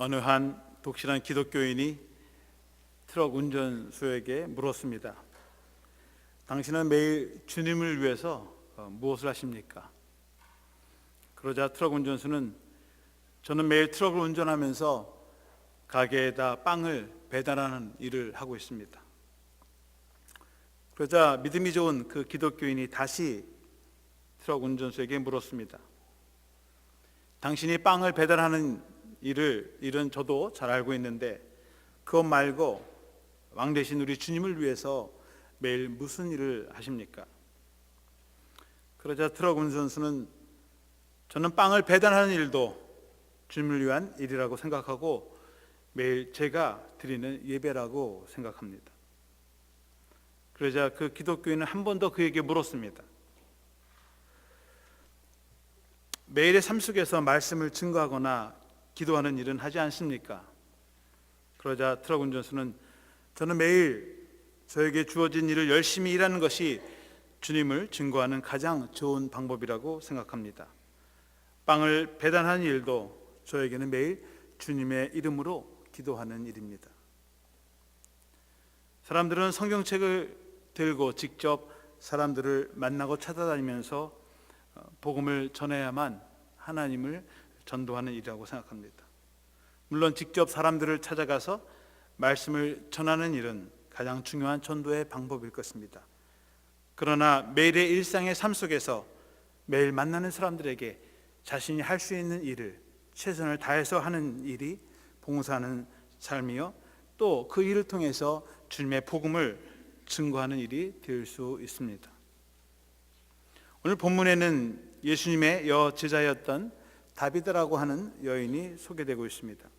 어느 한 독실한 기독교인이 트럭 운전수에게 물었습니다. 당신은 매일 주님을 위해서 무엇을 하십니까? 그러자 트럭 운전수는 저는 매일 트럭을 운전하면서 가게에다 빵을 배달하는 일을 하고 있습니다. 그러자 믿음이 좋은 그 기독교인이 다시 트럭 운전수에게 물었습니다. 당신이 빵을 배달하는 일은 저도 잘 알고 있는데 그것 말고 왕 대신 우리 주님을 위해서 매일 무슨 일을 하십니까? 그러자 트럭 운전수는 저는 빵을 배달하는 일도 주님을 위한 일이라고 생각하고 매일 제가 드리는 예배라고 생각합니다. 그러자 그 기독교인은 한 번 더 그에게 물었습니다. 매일의 삶 속에서 말씀을 증거하거나 기도하는 일은 하지 않습니까? 그러자 트럭 운전수는 저는 매일 저에게 주어진 일을 열심히 일하는 것이 주님을 증거하는 가장 좋은 방법이라고 생각합니다. 빵을 배달하는 일도 저에게는 매일 주님의 이름으로 기도하는 일입니다. 사람들은 성경책을 들고 직접 사람들을 만나고 찾아다니면서 복음을 전해야만 하나님을 전도하는 일이라고 생각합니다. 물론 직접 사람들을 찾아가서 말씀을 전하는 일은 가장 중요한 전도의 방법일 것입니다. 그러나 매일의 일상의 삶 속에서 매일 만나는 사람들에게 자신이 할 수 있는 일을 최선을 다해서 하는 일이 봉사하는 삶이요, 또 그 일을 통해서 주님의 복음을 증거하는 일이 될 수 있습니다. 오늘 본문에는 예수님의 여제자였던 다비드라고 하는 여인이 소개되고 있습니다.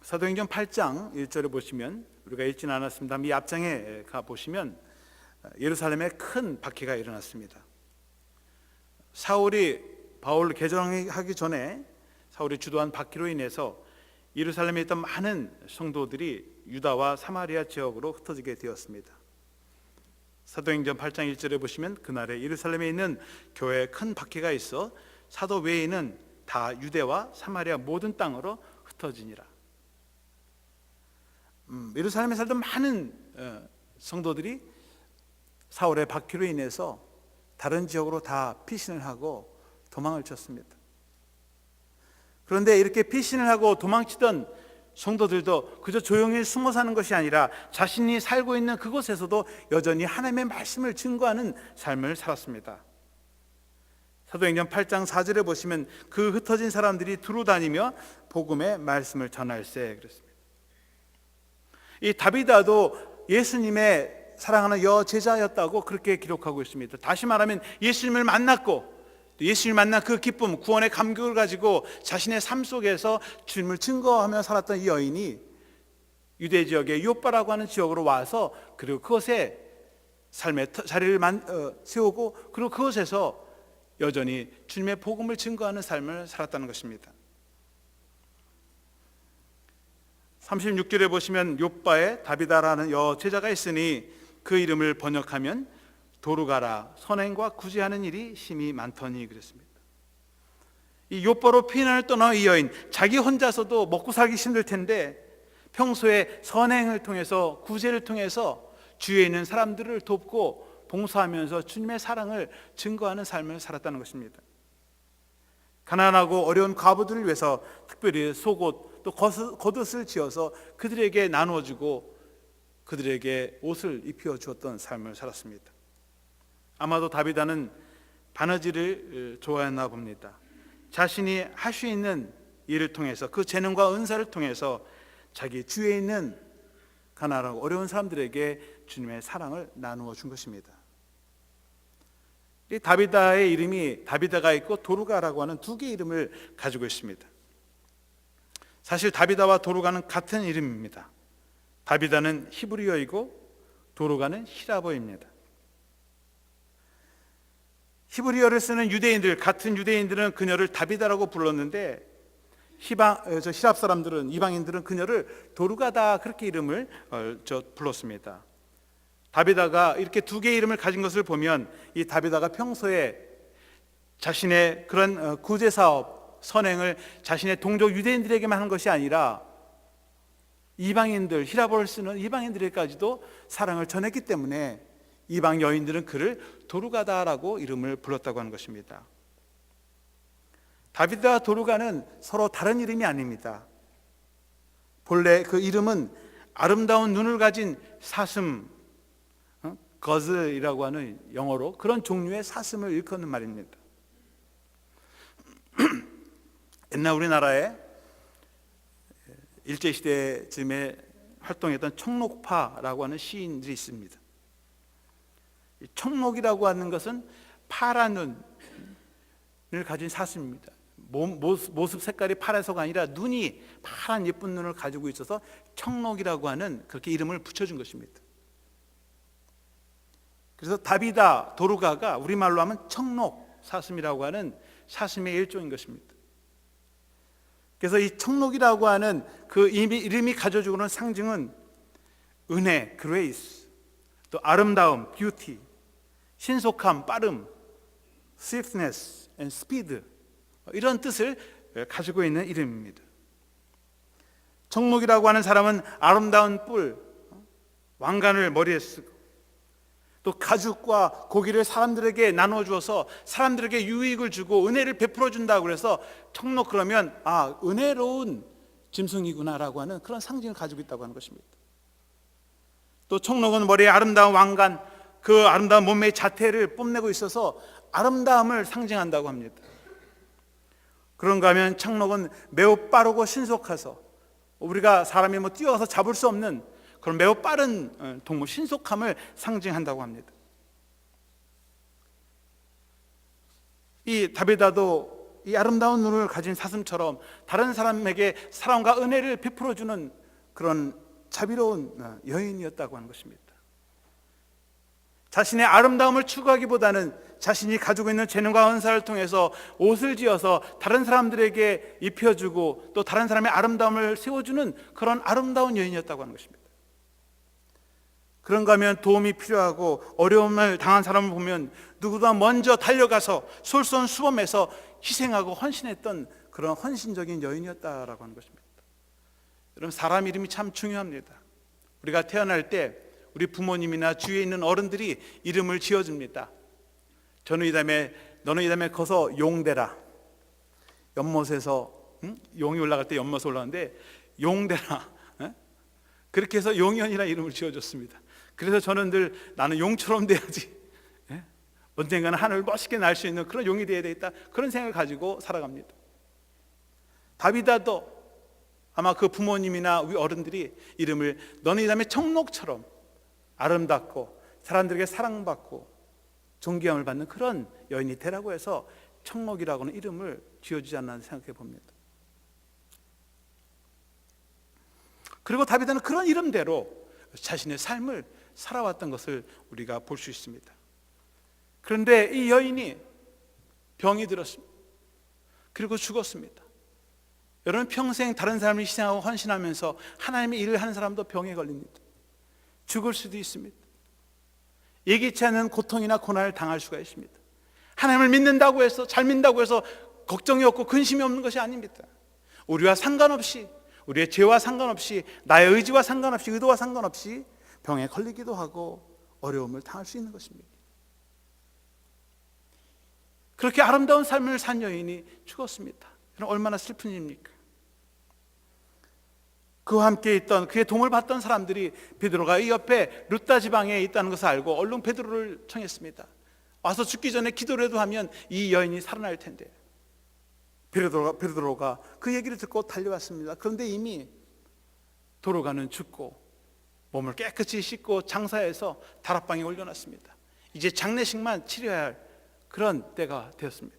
사도행전 8장 1절을 보시면, 우리가 읽지는 않았습니다만 이 앞장에 가보시면 예루살렘에 큰 박해가 일어났습니다. 사울이 바울을 개정하기 전에 사울이 주도한 박해로 인해서 예루살렘에 있던 많은 성도들이 유다와 사마리아 지역으로 흩어지게 되었습니다. 사도행전 8장 1절에 보시면 그날에 예루살렘에 있는 교회에 큰 박해가 있어 사도 외에는 다 유대와 사마리아 모든 땅으로 흩어지니라. 예루살렘에 살던 많은 성도들이 사울의 박해로 인해서 다른 지역으로 다 피신을 하고 도망을 쳤습니다. 그런데 이렇게 피신을 하고 도망치던 성도들도 그저 조용히 숨어 사는 것이 아니라 자신이 살고 있는 그곳에서도 여전히 하나님의 말씀을 증거하는 삶을 살았습니다. 사도행전 8장 4절에 보시면 그 흩어진 사람들이 두루 다니며 복음의 말씀을 전할세 그랬습니다. 이 다비다도 예수님의 사랑하는 여제자였다고 그렇게 기록하고 있습니다. 다시 말하면 예수님을 만났고 예수님을 만난 그 기쁨, 구원의 감격을 가지고 자신의 삶 속에서 주님을 증거하며 살았던 이 여인이 유대 지역의 요빠라고 하는 지역으로 와서 그리고 그곳에 삶의 자리를 세우고 그리고 그곳에서 여전히 주님의 복음을 증거하는 삶을 살았다는 것입니다. 36절에 보시면 요빠에 다비다라는 여제자가 있으니 그 이름을 번역하면 도루가라 선행과 구제하는 일이 심히 많더니 그랬습니다. 이 요빠로 피난을 떠난 이 여인, 자기 혼자서도 먹고 살기 힘들 텐데 평소에 선행을 통해서 구제를 통해서 주위에 있는 사람들을 돕고 봉사하면서 주님의 사랑을 증거하는 삶을 살았다는 것입니다. 가난하고 어려운 과부들을 위해서 특별히 속옷 또 겉옷을 지어서 그들에게 나누어주고 그들에게 옷을 입혀 주었던 삶을 살았습니다. 아마도 다비다는 바느질을 좋아했나 봅니다. 자신이 할 수 있는 일을 통해서 그 재능과 은사를 통해서 자기 주위에 있는 가난하고 어려운 사람들에게 주님의 사랑을 나누어 준 것입니다. 이 다비다의 이름이 다비다가 있고 도루가라고 하는 두 개의 이름을 가지고 있습니다. 사실 다비다와 도루가는 같은 이름입니다. 다비다는 히브리어이고 도루가는 히라보입니다. 히브리어를 쓰는 유대인들, 같은 유대인들은 그녀를 다비다라고 불렀는데 히랍 사람들은, 이방인들은 그녀를 도루가다 그렇게 이름을 불렀습니다. 다비다가 이렇게 두 개의 이름을 가진 것을 보면 이 다비다가 평소에 자신의 그런 구제 사업 선행을 자신의 동족 유대인들에게만 하는 것이 아니라 이방인들, 히라보를 쓰는 이방인들에게까지도 사랑을 전했기 때문에 이방 여인들은 그를 도루가다라고 이름을 불렀다고 하는 것입니다. 다윗과 도루가는 서로 다른 이름이 아닙니다. 본래 그 이름은 아름다운 눈을 가진 사슴, 거즈이라고 하는 영어로 그런 종류의 사슴을 일컫는 말입니다. 옛날 우리나라에 일제시대쯤에 활동했던 청록파라고 하는 시인들이 있습니다. 청록이라고 하는 것은 파란 눈을 가진 사슴입니다. 모습 색깔이 파래서가 아니라 눈이 파란 예쁜 눈을 가지고 있어서 청록이라고 하는 그렇게 이름을 붙여준 것입니다. 그래서 다비다, 도루가가 우리말로 하면 청록 사슴이라고 하는 사슴의 일종인 것입니다. 그래서 이 청록이라고 하는 그 이름이 가져주고 있는 상징은 은혜, 그레이스, 또 아름다움, 뷰티, 신속함, 빠름, swiftness and speed, 이런 뜻을 가지고 있는 이름입니다. 청록이라고 하는 사람은 아름다운 뿔, 왕관을 머리에 쓰고 또 가죽과 고기를 사람들에게 나눠주어서 사람들에게 유익을 주고 은혜를 베풀어 준다고 해서 청록 그러면 은혜로운 짐승이구나라고 하는 그런 상징을 가지고 있다고 하는 것입니다. 또 청록은 머리에 아름다운 왕관, 그 아름다운 몸매의 자태를 뽐내고 있어서 아름다움을 상징한다고 합니다. 그런가 하면 청록은 매우 빠르고 신속해서 우리가 사람이 뛰어가서 잡을 수 없는 그런 매우 빠른 동물, 신속함을 상징한다고 합니다. 이 다비다도 이 아름다운 눈을 가진 사슴처럼 다른 사람에게 사랑과 은혜를 베풀어주는 그런 자비로운 여인이었다고 하는 것입니다. 자신의 아름다움을 추구하기보다는 자신이 가지고 있는 재능과 은사를 통해서 옷을 지어서 다른 사람들에게 입혀주고 또 다른 사람의 아름다움을 세워주는 그런 아름다운 여인이었다고 하는 것입니다. 그런가 하면 도움이 필요하고 어려움을 당한 사람을 보면 누구보다 먼저 달려가서 솔선수범해서 희생하고 헌신했던 그런 헌신적인 여인이었다라고 하는 것입니다. 여러분, 사람 이름이 참 중요합니다. 우리가 태어날 때 우리 부모님이나 주위에 있는 어른들이 이름을 지어줍니다. 저는 이 다음에 너는 이 다음에 커서 용되라. 연못에서 용이 올라갈 때 연못에 올라가는데 용되라. 그렇게 해서 용현이라는 이름을 지어줬습니다. 그래서 저는 늘 나는 용처럼 돼야지, 언젠가는 하늘을 멋있게 날 수 있는 그런 용이 되어야 되겠다, 그런 생각을 가지고 살아갑니다. 다비다도 아마 그 부모님이나 우리 어른들이 이름을 너는 이 다음에 청록처럼 아름답고 사람들에게 사랑받고 존경을 받는 그런 여인이 되라고 해서 청록이라고 하는 이름을 지어주지 않나 생각해 봅니다. 그리고 다비다는 그런 이름대로 자신의 삶을 살아왔던 것을 우리가 볼 수 있습니다. 그런데 이 여인이 병이 들었습니다. 그리고 죽었습니다. 여러분, 평생 다른 사람을 희생하고 헌신하면서 하나님의 일을 하는 사람도 병에 걸립니다. 죽을 수도 있습니다. 예기치 않은 고통이나 고난을 당할 수가 있습니다. 하나님을 믿는다고 해서, 잘 믿는다고 해서 걱정이 없고 근심이 없는 것이 아닙니다. 우리와 상관없이, 우리의 죄와 상관없이, 나의 의지와 상관없이, 의도와 상관없이 병에 걸리기도 하고 어려움을 당할 수 있는 것입니다. 그렇게 아름다운 삶을 산 여인이 죽었습니다. 그럼 얼마나 슬픈 일입니까? 그와 함께 있던, 그의 도움을 받던 사람들이 베드로가 이 옆에 루다 지방에 있다는 것을 알고 얼른 베드로를 청했습니다. 와서 죽기 전에 기도라도 하면 이 여인이 살아날 텐데. 베드로가 그 얘기를 듣고 달려왔습니다. 그런데 이미 도로가는 죽고 몸을 깨끗이 씻고 장사해서 다락방에 올려놨습니다. 이제 장례식만 치러야 할 그런 때가 되었습니다.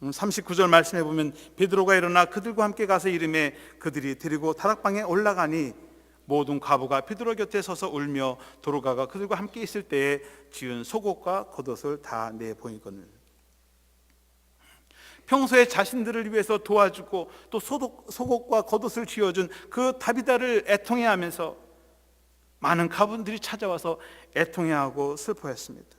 39절 말씀해 보면 베드로가 일어나 그들과 함께 가서 이르매 그들이 데리고 다락방에 올라가니 모든 과부가 베드로 곁에 서서 울며 도로가가 그들과 함께 있을 때에 지은 속옷과 겉옷을 다 내보이거늘. 평소에 자신들을 위해서 도와주고 또 속옷과 겉옷을 지어준 그 다비다를 애통해하면서 많은 가분들이 찾아와서 애통해하고 슬퍼했습니다.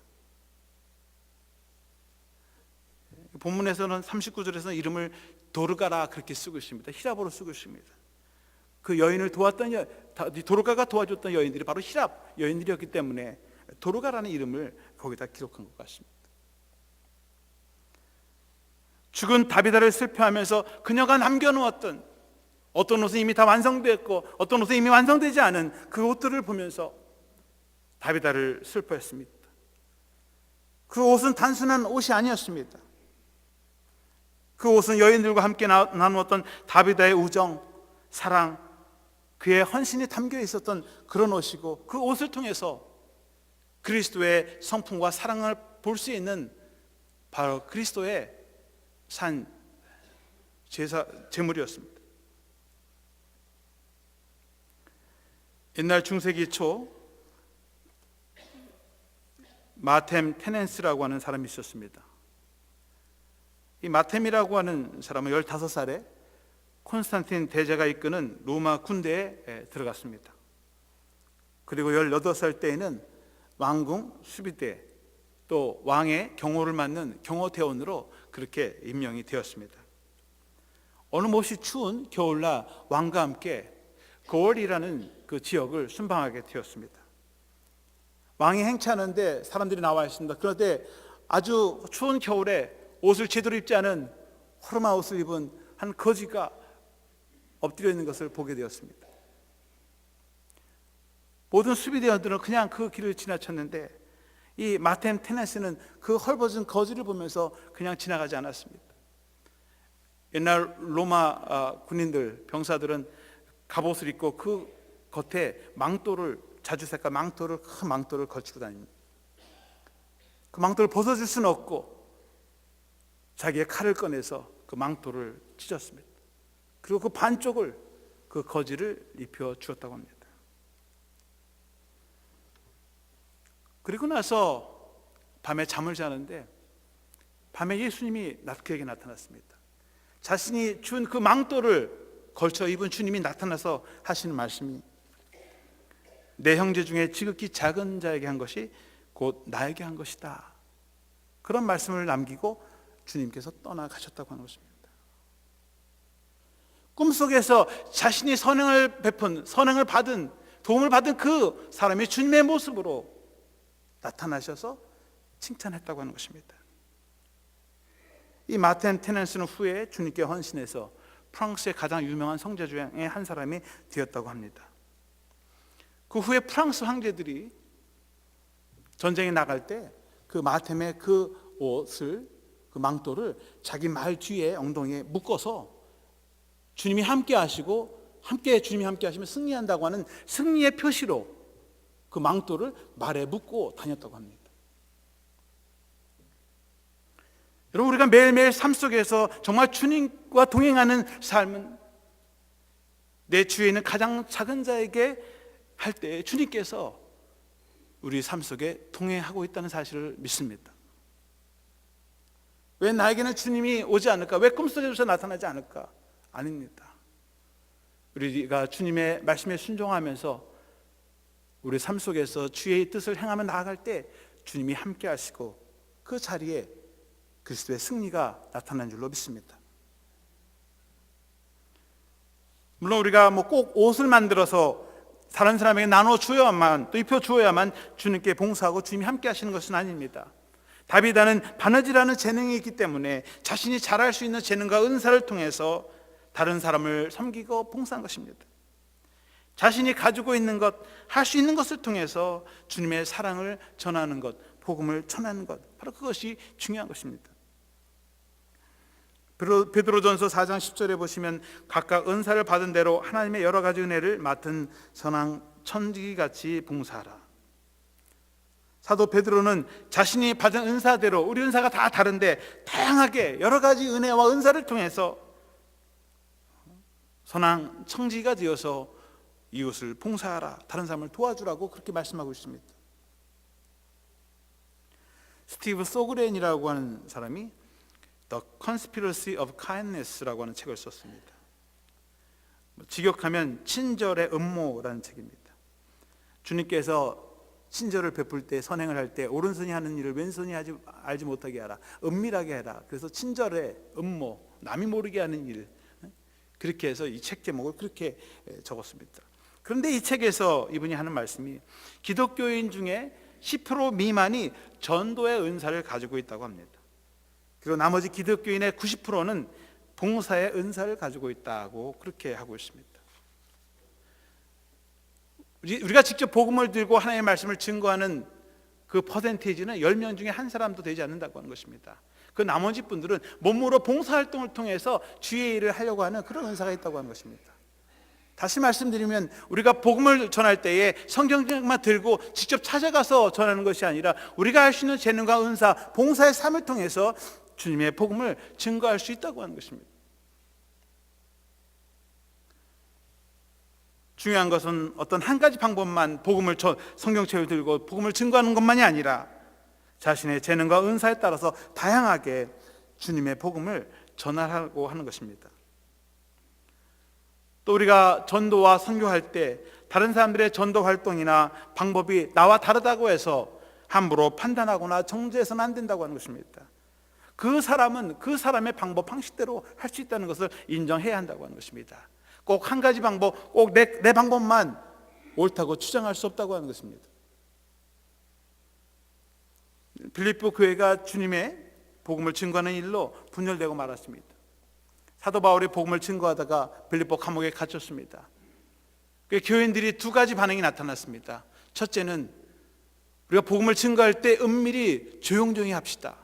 본문에서는 39절에서는 이름을 도르가라 그렇게 쓰고 있습니다. 히랍어로 쓰고 있습니다. 그 여인을 도왔던 도르가가 도와줬던 여인들이 바로 히랍 여인들이었기 때문에 도르가라는 이름을 거기다 기록한 것 같습니다. 죽은 다비다를 슬퍼하면서 그녀가 남겨놓았던 어떤 옷은 이미 다 완성되었고 어떤 옷은 이미 완성되지 않은 그 옷들을 보면서 다비다를 슬퍼했습니다. 그 옷은 단순한 옷이 아니었습니다. 그 옷은 여인들과 함께 나누었던 다비다의 우정, 사랑, 그의 헌신이 담겨 있었던 그런 옷이고, 그 옷을 통해서 그리스도의 성품과 사랑을 볼 수 있는 바로 그리스도의 산 제물이었습니다. 옛날 중세기 초 마템 테넨스라고 하는 사람이 있었습니다. 이 마템이라고 하는 사람은 15살에 콘스탄틴 대제가 이끄는 로마 군대에 들어갔습니다. 그리고 18살 때에는 왕궁 수비대 또 왕의 경호를 맡는 경호대원으로 그렇게 임명이 되었습니다. 어느 못이 추운 겨울날 왕과 함께 고월이라는 그 지역을 순방하게 되었습니다. 왕이 행차하는데 사람들이 나와 있습니다. 그런데 아주 추운 겨울에 옷을 제대로 입지 않은 허름한 옷을 입은 한 거지가 엎드려 있는 것을 보게 되었습니다. 모든 수비대원들은 그냥 그 길을 지나쳤는데 이 마템 테네스는 그 헐벗은 거지를 보면서 그냥 지나가지 않았습니다. 옛날 로마 군인들, 병사들은 갑옷을 입고 그 겉에 망토를, 자주색깔 망토를, 큰 망토를 걸치고 다닙니다. 그 망토를 벗어줄 수는 없고 자기의 칼을 꺼내서 그 망토를 찢었습니다. 그리고 그 반쪽을 그 거지를 입혀 주었다고 합니다. 그리고 나서 밤에 잠을 자는데 밤에 예수님이 그에게 나타났습니다. 자신이 준 그 망토를 걸쳐 입은 주님이 나타나서 하시는 말씀이, 내 형제 중에 지극히 작은 자에게 한 것이 곧 나에게 한 것이다. 그런 말씀을 남기고 주님께서 떠나가셨다고 하는 것입니다. 꿈속에서 자신이 선행을 베푼, 선행을 받은, 도움을 받은 그 사람이 주님의 모습으로 나타나셔서 칭찬했다고 하는 것입니다. 이 마텐 테넨스는 후에 주님께 헌신해서 프랑스의 가장 유명한 성자 중에 한 사람이 되었다고 합니다. 그 후에 프랑스 황제들이 전쟁에 나갈 때 그 마템의 그 옷을, 그 망토를 자기 말 뒤에 엉덩이에 묶어서 주님이 함께 하시고, 주님이 함께 하시면 승리한다고 하는 승리의 표시로 그 망토를 말에 묶고 다녔다고 합니다. 여러분, 우리가 매일매일 삶 속에서 정말 주님과 동행하는 삶은 내 주위에 있는 가장 작은 자에게 할 때 주님께서 우리 삶 속에 동행하고 있다는 사실을 믿습니다. 왜 나에게는 주님이 오지 않을까? 왜 꿈속에서 나타나지 않을까? 아닙니다. 우리가 주님의 말씀에 순종하면서 우리 삶 속에서 주의 뜻을 행하며 나아갈 때 주님이 함께 하시고 그 자리에 그리스도의 승리가 나타나는 줄로 믿습니다. 물론 우리가 꼭 옷을 만들어서 다른 사람에게 나눠주어야만, 또 입혀주어야만 주님께 봉사하고 주님이 함께 하시는 것은 아닙니다. 다비다는 바느질하는 재능이 있기 때문에 자신이 잘할 수 있는 재능과 은사를 통해서 다른 사람을 섬기고 봉사한 것입니다. 자신이 가지고 있는 것, 할 수 있는 것을 통해서 주님의 사랑을 전하는 것, 복음을 전하는 것, 바로 그것이 중요한 것입니다. 베드로전서 4장 10절에 보시면 각각 은사를 받은 대로 하나님의 여러 가지 은혜를 맡은 선한 천지같이 봉사하라. 사도 베드로는 자신이 받은 은사대로, 우리 은사가 다 다른데 다양하게 여러 가지 은혜와 은사를 통해서 선한 청지가 되어서 이웃을 봉사하라, 다른 사람을 도와주라고 그렇게 말씀하고 있습니다. 스티브 소그렌이라고 하는 사람이 The Conspiracy of Kindness라고 하는 책을 썼습니다. 직역하면 친절의 음모라는 책입니다. 주님께서 친절을 베풀 때, 선행을 할 때 오른손이 하는 일을 왼손이 알지 못하게 하라. 은밀하게 해라. 그래서 친절의 음모, 남이 모르게 하는 일, 그렇게 해서 이 책 제목을 그렇게 적었습니다. 그런데 이 책에서 이분이 하는 말씀이 기독교인 중에 10% 미만이 전도의 은사를 가지고 있다고 합니다. 그리고 나머지 기독교인의 90%는 봉사의 은사를 가지고 있다고 그렇게 하고 있습니다. 우리가 직접 복음을 들고 하나님의 말씀을 증거하는 그 퍼센테이지는 10명 중에 한 사람도 되지 않는다고 하는 것입니다. 그 나머지 분들은 몸으로 봉사활동을 통해서 주의 일을 하려고 하는 그런 은사가 있다고 하는 것입니다. 다시 말씀드리면 우리가 복음을 전할 때에 성경책만 들고 직접 찾아가서 전하는 것이 아니라 우리가 할 수 있는 재능과 은사, 봉사의 삶을 통해서 주님의 복음을 증거할 수 있다고 하는 것입니다. 중요한 것은 어떤 한 가지 방법만 성경책을 들고 복음을 증거하는 것만이 아니라 자신의 재능과 은사에 따라서 다양하게 주님의 복음을 전하라고 하는 것입니다. 또 우리가 전도와 선교할 때 다른 사람들의 전도 활동이나 방법이 나와 다르다고 해서 함부로 판단하거나 정죄해서는 안 된다고 하는 것입니다. 그 사람은 그 사람의 방법, 방식대로 할 수 있다는 것을 인정해야 한다고 하는 것입니다. 꼭 한 가지 방법, 꼭 내 방법만 옳다고 주장할 수 없다고 하는 것입니다. 빌립보 교회가 주님의 복음을 증거하는 일로 분열되고 말았습니다. 사도 바울이 복음을 증거하다가 빌립보 감옥에 갇혔습니다. 교인들이 두 가지 반응이 나타났습니다. 첫째는 우리가 복음을 증거할 때 은밀히 조용조용히 합시다.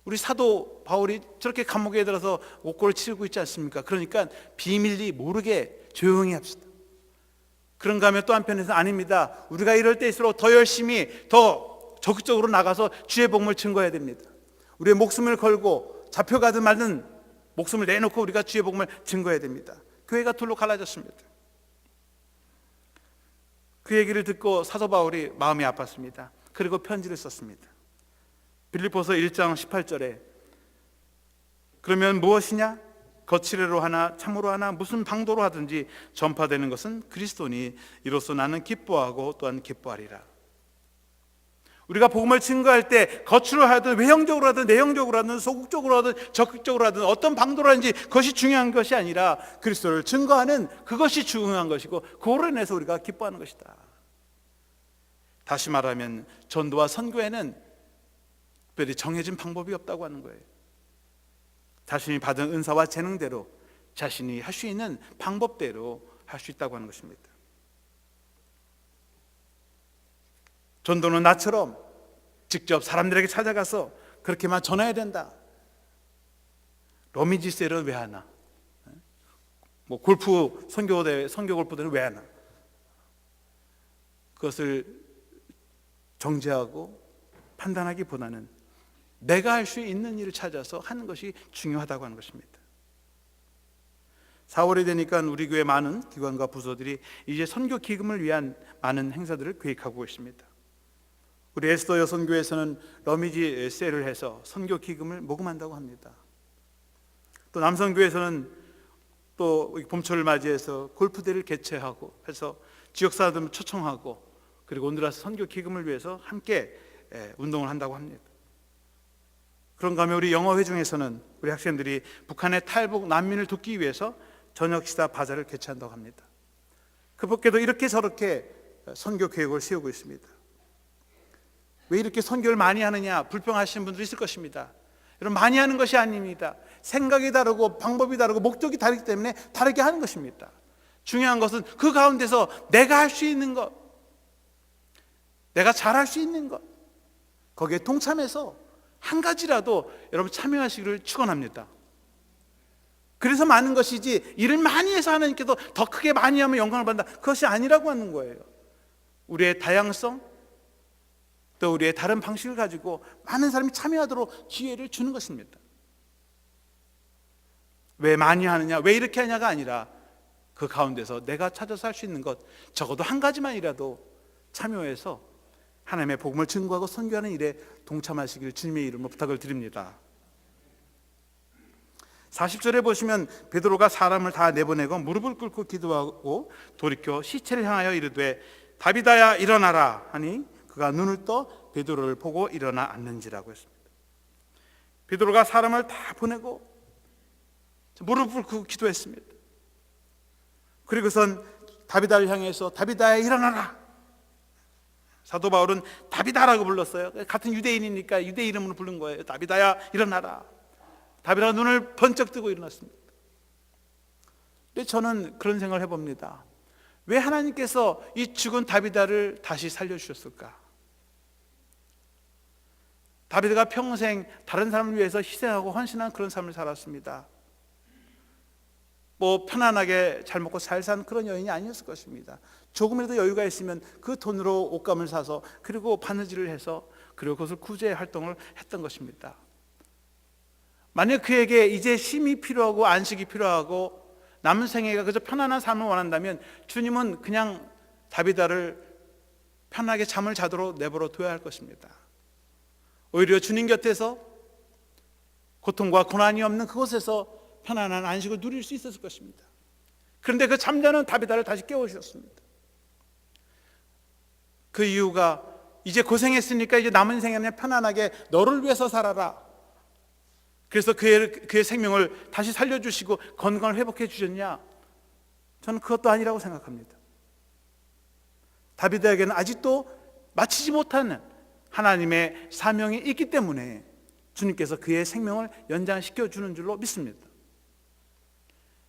우리 사도 바울이 저렇게 감옥에 들어서 옥고를 치르고 있지 않습니까? 그러니까 비밀리 모르게 조용히 합시다. 그런가 하면 또 한편에서 아닙니다. 우리가 이럴 때일수록 더 열심히 더 적극적으로 나가서 주의 복음을 증거해야 됩니다. 우리의 목숨을 걸고 잡혀가든 말든 목숨을 내놓고 우리가 주의 복음을 증거해야 됩니다. 교회가 둘로 갈라졌습니다. 그 얘기를 듣고 사도 바울이 마음이 아팠습니다. 그리고 편지를 썼습니다. 빌립보서 1장 18절에 그러면 무엇이냐? 거칠애로 하나 참으로 하나 무슨 방도로 하든지 전파되는 것은 그리스도니 이로써 나는 기뻐하고 또한 기뻐하리라. 우리가 복음을 증거할 때 겉으로 하든 외형적으로 하든 내형적으로 하든 소극적으로 하든 적극적으로 하든 어떤 방도로 하든지 그것이 중요한 것이 아니라 그리스도를 증거하는 그것이 중요한 것이고 그거로 인해서 우리가 기뻐하는 것이다. 다시 말하면 전도와 선교에는 특별히 정해진 방법이 없다고 하는 거예요. 자신이 받은 은사와 재능대로 자신이 할 수 있는 방법대로 할 수 있다고 하는 것입니다. 전도는 나처럼 직접 사람들에게 찾아가서 그렇게만 전해야 된다. 러미지세를 왜 하나? 골프 선교 골프대를 왜 하나? 그것을 정죄하고 판단하기보다는 내가 할 수 있는 일을 찾아서 하는 것이 중요하다고 하는 것입니다. 4월이 되니까 우리 교회 많은 기관과 부서들이 이제 선교 기금을 위한 많은 행사들을 계획하고 있습니다. 우리 에스더 여선교회에서는 러미지 세일을 해서 선교 기금을 모금한다고 합니다. 또 남성교회에서는 또 봄철을 맞이해서 골프대를 개최하고 해서 지역사람들 초청하고 그리고 온두라스 선교 기금을 위해서 함께 운동을 한다고 합니다. 그런가 하면 우리 영어회중에서는 우리 학생들이 북한의 탈북 난민을 돕기 위해서 저녁 식사 바자를 개최한다고 합니다. 그 밖에도 이렇게 저렇게 선교 계획을 세우고 있습니다. 왜 이렇게 선교를 많이 하느냐 불평하시는 분들이 있을 것입니다. 여러분, 많이 하는 것이 아닙니다. 생각이 다르고 방법이 다르고 목적이 다르기 때문에 다르게 하는 것입니다. 중요한 것은 그 가운데서 내가 할 수 있는 것, 내가 잘할 수 있는 것, 거기에 동참해서 한 가지라도 여러분 참여하시기를 축원합니다. 그래서 많은 것이지 일을 많이 해서 하나님께서 더 크게 많이 하면 영광을 받는다, 그것이 아니라고 하는 거예요. 우리의 다양성 또 우리의 다른 방식을 가지고 많은 사람이 참여하도록 기회를 주는 것입니다. 왜 많이 하느냐, 왜 이렇게 하냐가 아니라 그 가운데서 내가 찾아서 할 수 있는 것, 적어도 한 가지만이라도 참여해서 하나님의 복음을 증거하고 선교하는 일에 동참하시길 주님의 이름으로 부탁을 드립니다. 40절에 보시면 베드로가 사람을 다 내보내고 무릎을 꿇고 기도하고 돌이켜 시체를 향하여 이르되 다비다야 일어나라 하니 그가 눈을 떠 베드로를 보고 일어나 앉는지라고 했습니다. 베드로가 사람을 다 보내고 무릎을 꿇고 기도했습니다. 그리고선 다비다를 향해서 다비다야 일어나라. 사도 바울은 다비다라고 불렀어요. 같은 유대인이니까 유대 이름으로 부른 거예요. 다비다야 일어나라. 다비다가 눈을 번쩍 뜨고 일어났습니다. 근데 저는 그런 생각을 해봅니다. 왜 하나님께서 이 죽은 다비다를 다시 살려주셨을까? 다비다가 평생 다른 사람을 위해서 희생하고 헌신한 그런 삶을 살았습니다. 뭐 편안하게 잘 먹고 잘 산 그런 여인이 아니었을 것입니다. 조금이라도 여유가 있으면 그 돈으로 옷감을 사서 그리고 바느질을 해서 그리고 그것을 구제 활동을 했던 것입니다. 만약 그에게 이제 쉼이 필요하고 안식이 필요하고 남은 생애가 그저 편안한 삶을 원한다면 주님은 그냥 다비다를 편하게 잠을 자도록 내버려 둬야 할 것입니다. 오히려 주님 곁에서 고통과 고난이 없는 그곳에서 편안한 안식을 누릴 수 있었을 것입니다. 그런데 그 잠자는 다비다를 다시 깨우셨습니다. 그 이유가 이제 고생했으니까 이제 남은 생에는 편안하게 너를 위해서 살아라. 그래서 그의 생명을 다시 살려주시고 건강을 회복해 주셨냐? 저는 그것도 아니라고 생각합니다. 다비다에게는 아직도 마치지 못하는 하나님의 사명이 있기 때문에 주님께서 그의 생명을 연장시켜 주는 줄로 믿습니다.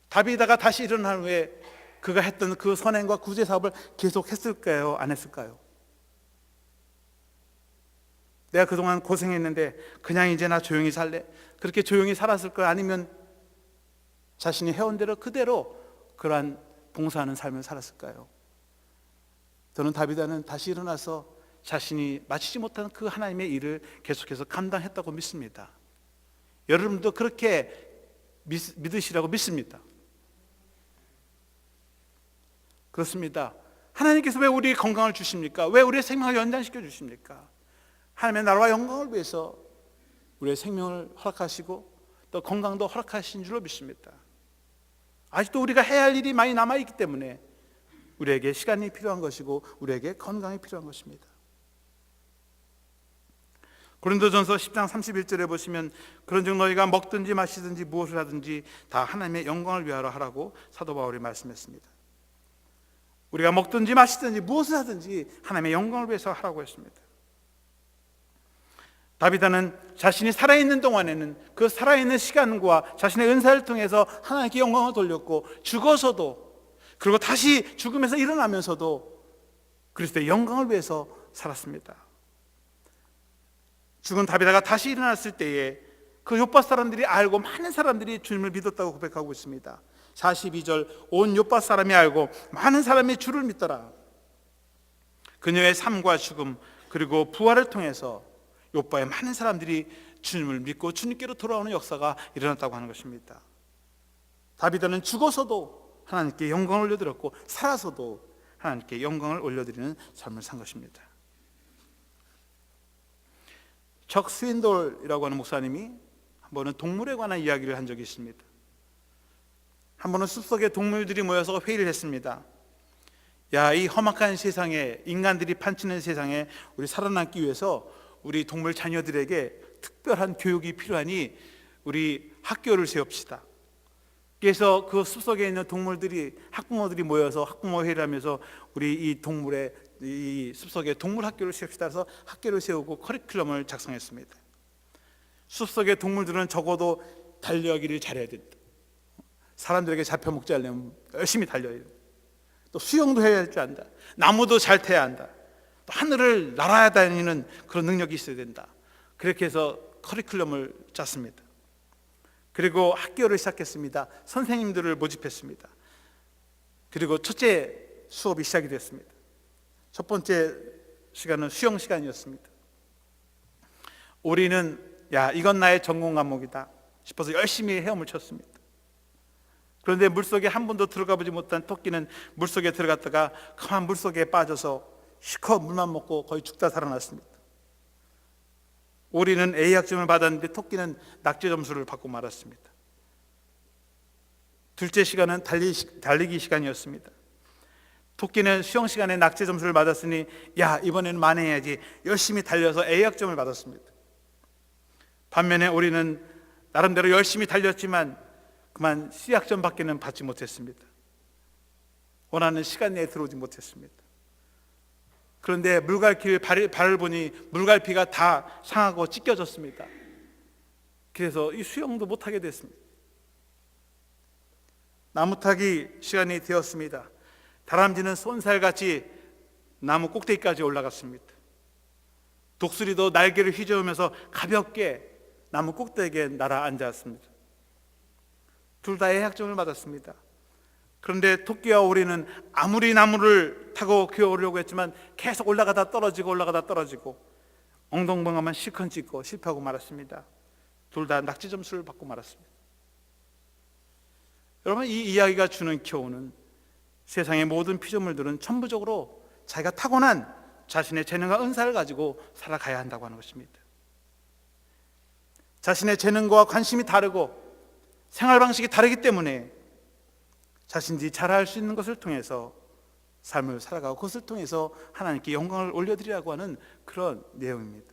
다비다가 다시 일어난 후에 그가 했던 그 선행과 구제 사업을 계속했을까요? 안 했을까요? 내가 그동안 고생했는데 그냥 이제 나 조용히 살래? 그렇게 조용히 살았을까요? 아니면 자신이 해온 대로 그대로 그러한 봉사하는 삶을 살았을까요? 저는 다비다는 다시 일어나서 자신이 마치지 못한 그 하나님의 일을 계속해서 감당했다고 믿습니다. 여러분도 그렇게 믿으시라고 믿습니다. 그렇습니다. 하나님께서 왜 우리의 건강을 주십니까? 왜 우리의 생명을 연장시켜 주십니까? 하나님의 나라와 영광을 위해서 우리의 생명을 허락하시고 또 건강도 허락하신 줄로 믿습니다. 아직도 우리가 해야 할 일이 많이 남아있기 때문에 우리에게 시간이 필요한 것이고 우리에게 건강이 필요한 것입니다. 고린도전서 10장 31절에 보시면 그런즉 너희가 먹든지 마시든지 무엇을 하든지 다 하나님의 영광을 위하여 하라고 사도 바울이 말씀했습니다. 우리가 먹든지 마시든지 무엇을 하든지 하나님의 영광을 위해서 하라고 했습니다. 다비다는 자신이 살아있는 동안에는 그 살아있는 시간과 자신의 은사를 통해서 하나님께 영광을 돌렸고 죽어서도 그리고 다시 죽음에서 일어나면서도 그리스도의 영광을 위해서 살았습니다. 죽은 다비다가 다시 일어났을 때에 그 요파 사람들이 알고 많은 사람들이 주님을 믿었다고 고백하고 있습니다. 42절 온 요파 사람이 알고 많은 사람이 주를 믿더라. 그녀의 삶과 죽음 그리고 부활을 통해서 요파의 많은 사람들이 주님을 믿고 주님께로 돌아오는 역사가 일어났다고 하는 것입니다. 다비다는 죽어서도 하나님께 영광을 올려드렸고 살아서도 하나님께 영광을 올려드리는 삶을 산 것입니다. 척 스윈돌이라고 하는 목사님이 한 번은 동물에 관한 이야기를 한 적이 있습니다. 한 번은 숲속에 동물들이 모여서 회의를 했습니다. 야, 이 험악한 세상에 인간들이 판치는 세상에 우리 살아남기 위해서 우리 동물 자녀들에게 특별한 교육이 필요하니 우리 학교를 세웁시다. 그래서 그 숲속에 있는 동물들이 학부모들이 모여서 학부모 회의를 하면서 우리 이 동물의 이 숲속에 동물 학교를 세웁시다 해서 학교를 세우고 커리큘럼을 작성했습니다. 숲속의 동물들은 적어도 달리기를 잘해야 된다. 사람들에게 잡혀 먹지 않으려면 열심히 달려야 된다. 또 수영도 해야 할 줄 안다. 나무도 잘 태야 한다. 또 하늘을 날아다니는 그런 능력이 있어야 된다. 그렇게 해서 커리큘럼을 짰습니다. 그리고 학교를 시작했습니다. 선생님들을 모집했습니다. 그리고 첫째 수업이 시작이 됐습니다. 첫 번째 시간은 수영 시간이었습니다. 우리는 야, 이건 나의 전공 과목이다 싶어서 열심히 헤엄을 쳤습니다. 그런데 물속에 한 번도 들어가 보지 못한 토끼는 물속에 들어갔다가 가만 물속에 빠져서 실컷 물만 먹고 거의 죽다 살아났습니다. 오리는 A학점을 받았는데 토끼는 낙제 점수를 받고 말았습니다. 둘째 시간은 달리기 시간이었습니다. 토끼는 수영 시간에 낙제 점수를 맞았으니 야, 이번에는 만회해야지 열심히 달려서 A학점을 받았습니다. 반면에 우리는 나름대로 열심히 달렸지만 그만 C학점밖에는 받지 못했습니다. 원하는 시간 내에 들어오지 못했습니다. 그런데 물갈퀴를 발을 보니 물갈피가 다 상하고 찢겨졌습니다. 그래서 이 수영도 못하게 됐습니다. 나무 타기 시간이 되었습니다. 다람쥐는 쏜살같이 나무 꼭대기까지 올라갔습니다. 독수리도 날개를 휘저으면서 가볍게 나무 꼭대기에 날아 앉았습니다. 둘 다 A학점을 받았습니다. 그런데 토끼와 오리는 아무리 나무를 타고 기어오려고 했지만 계속 올라가다 떨어지고 엉덩방아만 실컷 찍고 실패하고 말았습니다. 둘 다 낙지 점수를 받고 말았습니다. 여러분, 이 이야기가 주는 교훈은 세상의 모든 피조물들은 전부적으로 자기가 타고난 자신의 재능과 은사를 가지고 살아가야 한다고 하는 것입니다. 자신의 재능과 관심이 다르고 생활 방식이 다르기 때문에 자신들이 잘할 수 있는 것을 통해서 삶을 살아가고 그것을 통해서 하나님께 영광을 올려드리라고 하는 그런 내용입니다.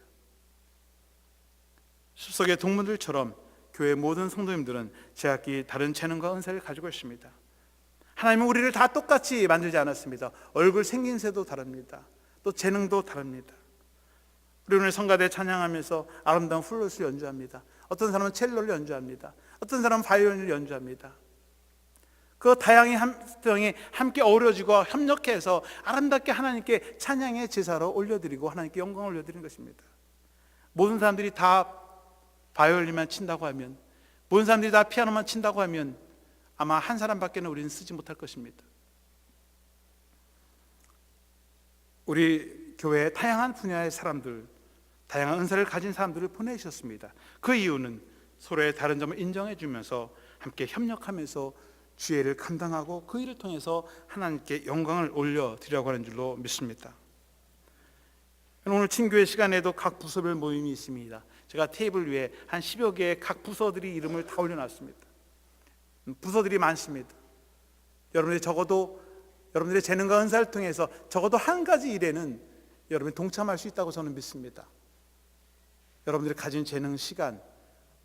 숲속의 동물들처럼 교회 모든 성도님들은 제각기 다른 재능과 은사를 가지고 있습니다. 하나님은 우리를 다 똑같이 만들지 않았습니다. 얼굴 생긴새도 다릅니다. 또 재능도 다릅니다. 우리 오늘 성가대 찬양하면서 아름다운 플룻을 연주합니다. 어떤 사람은 첼로를 연주합니다. 어떤 사람은 바이올린을 연주합니다. 그 다양한 함정이 함께 어우러지고 협력해서 아름답게 하나님께 찬양의 제사로 올려드리고 하나님께 영광을 올려드리는 것입니다. 모든 사람들이 다 바이올린만 친다고 하면, 모든 사람들이 다 피아노만 친다고 하면 아마 한 사람밖에는 우리는 쓰지 못할 것입니다. 우리 교회에 다양한 분야의 사람들, 다양한 은사를 가진 사람들을 보내주셨습니다. 그 이유는 서로의 다른 점을 인정해 주면서 함께 협력하면서 주의를 감당하고 그 일을 통해서 하나님께 영광을 올려드리려고 하는 줄로 믿습니다. 오늘 친교회 시간에도 각 부서별 모임이 있습니다. 제가 테이블 위에 한 10여 개의 각 부서들이 이름을 다 올려놨습니다. 부서들이 많습니다. 여러분들이 적어도 여러분들의 재능과 은사를 통해서 적어도 한 가지 일에는 여러분이 동참할 수 있다고 저는 믿습니다. 여러분들이 가진 재능, 시간,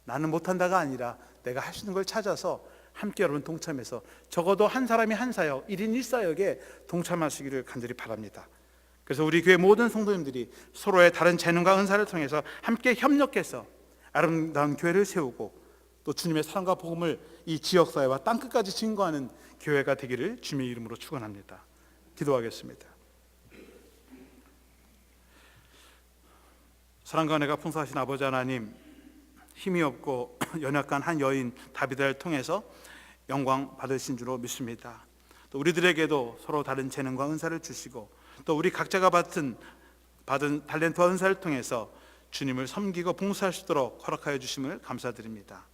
나는 못한다가 아니라 내가 할 수 있는 걸 찾아서 함께 여러분 동참해서 적어도 한 사람이 한 사역, 1인 1사역에 동참하시기를 간절히 바랍니다. 그래서 우리 교회 모든 성도님들이 서로의 다른 재능과 은사를 통해서 함께 협력해서 아름다운 교회를 세우고 또 주님의 사랑과 복음을 이 지역사회와 땅끝까지 증거하는 교회가 되기를 주님의 이름으로 축원합니다. 기도하겠습니다. 사랑과 은혜가 풍성하신 아버지 하나님, 힘이 없고 연약한 한 여인 다비다를 통해서 영광 받으신 줄로 믿습니다. 또 우리들에게도 서로 다른 재능과 은사를 주시고 또 우리 각자가 받은 달란트와 은사를 통해서 주님을 섬기고 봉사할 수 있도록 허락하여 주심을 감사드립니다.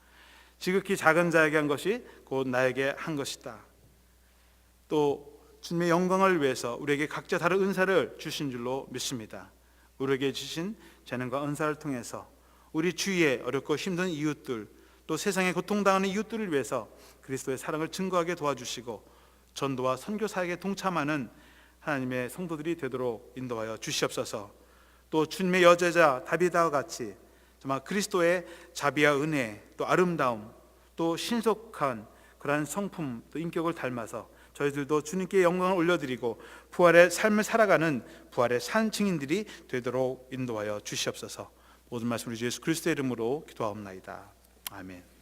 지극히 작은 자에게 한 것이 곧 나에게 한 것이다. 또 주님의 영광을 위해서 우리에게 각자 다른 은사를 주신 줄로 믿습니다. 우리에게 주신 재능과 은사를 통해서 우리 주위에 어렵고 힘든 이웃들, 또 세상에 고통당하는 이웃들을 위해서 그리스도의 사랑을 증거하게 도와주시고 전도와 선교 사역에 동참하는 하나님의 성도들이 되도록 인도하여 주시옵소서. 또 주님의 여제자 다비다와 같이 정말 그리스도의 자비와 은혜, 또 아름다움, 또 신속한 그러한 성품, 또 인격을 닮아서 저희들도 주님께 영광을 올려드리고 부활의 삶을 살아가는 부활의 산 증인들이 되도록 인도하여 주시옵소서. 모든 말씀 우리 주 예수 그리스도의 이름으로 기도하옵나이다. 아멘.